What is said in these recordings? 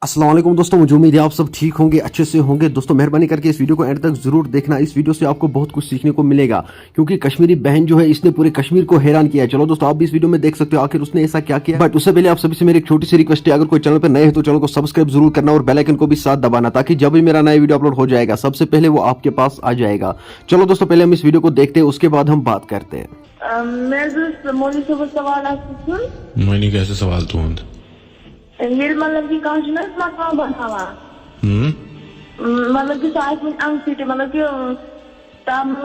अस्सलाम वालेकुम दोस्तों, मुझे उम्मीद है आप सब ठीक होंगे, अच्छे से होंगे। दोस्तों मेहरबानी करके इस वीडियो को एंड तक जरूर देखना। इस वीडियो से आपको बहुत कुछ सीखने को मिलेगा, क्योंकि कश्मीरी बहन जो है इसने पूरे कश्मीर को हैरान किया है। चलो दोस्तों, आप भी इस वीडियो में देख सकते हो आखिर उसने ऐसा क्या किया। बट उससे पहले आप सभी से मेरी एक छोटी सी रिक्वेस्ट है, अगर कोई चैनल पर नए हैं तो चैनल को सब्सक्राइब जरूर करना और बेल आइकन को भी साथ दबाना, ताकि जब भी मेरा नया वीडियो अपलोड हो जाएगा सबसे पहले वो आपके पास आ जाएगा। चलो दोस्तों, पहले हम इस वीडियो को देखते हैं, उसके बाद हम बात करते हैं। मोइनी कैसे सवाल तू हूं मतलब कि कहाँ ना मकान बनावा मतलब कि साथ में अंग सीटे मतलब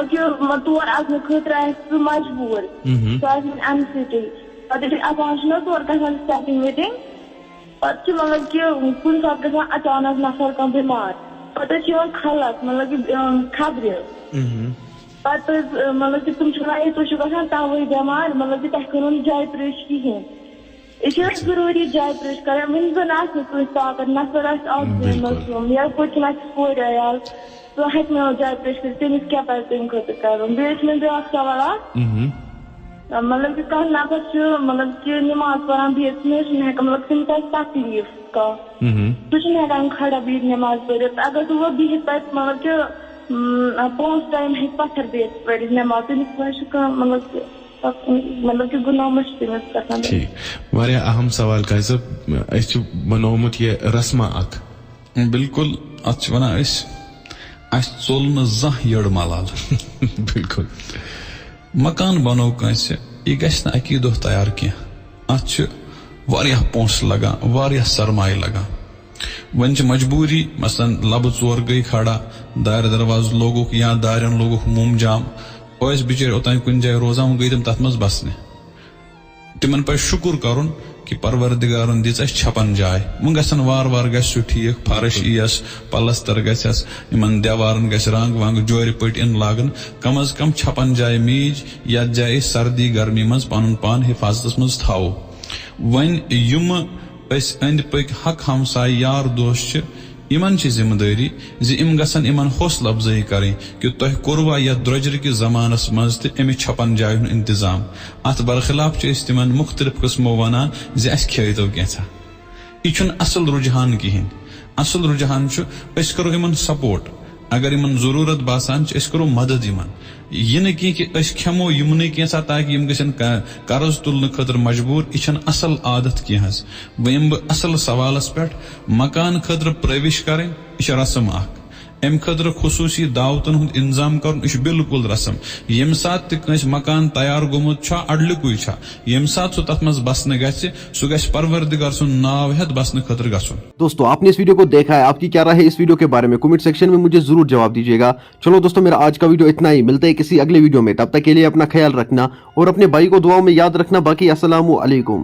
कि तोर आने खतर मजबूर साथ में अंग सीटे पता अकान ना तोर गसान स्टार्टिंग मीटिंग पता मतलब कि कुछ साथ गसान अचानक नफर का बीमार पता खलक मतलब कि खबर पता मतलब कि तुम तुम गसान तवे बेमार मतलब कि तह कर जाय त्रेश कहें यह जरूरी जाय त्रेश कर वन जन ताकत नफर या कुछ कोर या तो हे जाय त्रेश कर तमिस क्या पे तम खुद कर मे ब्या सवाल मतलब कि कह नफर मतलब कि नमाज पढ़ान बिहत मतलब तमिस तकलीफ कह सह खड़ा बिहत नमाज पढ़ अगर वो बिहत पे मतलब कि 5 टाइम हे पत्थर बिहत पढ़ नमाज तमिस मतलब कि गुनाह ठीक वारिया अहम सवाल का बनोमुत ये रस्मा अख बिल्कुल अत वन चोल न जह यड़ मलाल बिल्कुल मकान बनो कंस यह गश अकी दो तैयार कह अत पोस लगान वारिया सरमाय लगान वन मजबूरी मसलन लब चोर गई खड़ा दार दरवाज लोगुक या दारन लोगुक मुम जाम बिचार ओतान कुन जाए रोजान गई तम तथ मज बसने तिमन पे शुक्र करुन कि परवरदिगारन दिस छपन जाय वन गसन वार वार गस ठीक फर्श यस पलस्तर गस इन देवारन गस रंग वंग जोर पट इन लागन कम अज कम छपन जाय मीज यथ जाए सर्दी गर्मी मज पन पान हिफाजत मज थाओ वन यम अंद पक हक हमसाय यार दोस्त इमन जिम्मेदारी इम गसन इमन हौसला अफजाई करें कि तुह कोरवा या द्रजर कि जमानस मज अमिस छपन जाय इंतजाम अत बरखिलाफ तिमन मुख्तलिफ किस्मों वनान खेतो कैसा यह असल रुझान कहें असल रुझान करो इमन सपोर्ट अगर इमन जरूरत बासान करो मदद इमन यह न कि खेमो यमन कैसा ताकि यम गन कर्ज तुलने खतर मजबूर यह असल आदत कह वह बह असल सवालस पे मकान खतर प्रविश करें यह रस्म अख अम खतर खुसूसी दावतन हुंद इंतजाम कर बिल्कुल रस्म यम सात तस मकान तैयार गोमुत अडलुकुई यम सात सह तथ मज बसन सह गस परवरदिगार सुन नाव हेत बसन खतर गसुन। दोस्तों आपने इस वीडियो को देखा है, आपकी क्या राय है इस वीडियो के बारे में कमेंट सेक्शन में मुझे जरूर जवाब दीजिएगा। चलो दोस्तों, मेरा आज का वीडियो इतना ही, मिलते हैं किसी अगले वीडियो में, तब तक के लिए अपना ख्याल रखना और अपने भाई को दुआओं में याद रखना। बाकी अस्सलामु अलैकुम।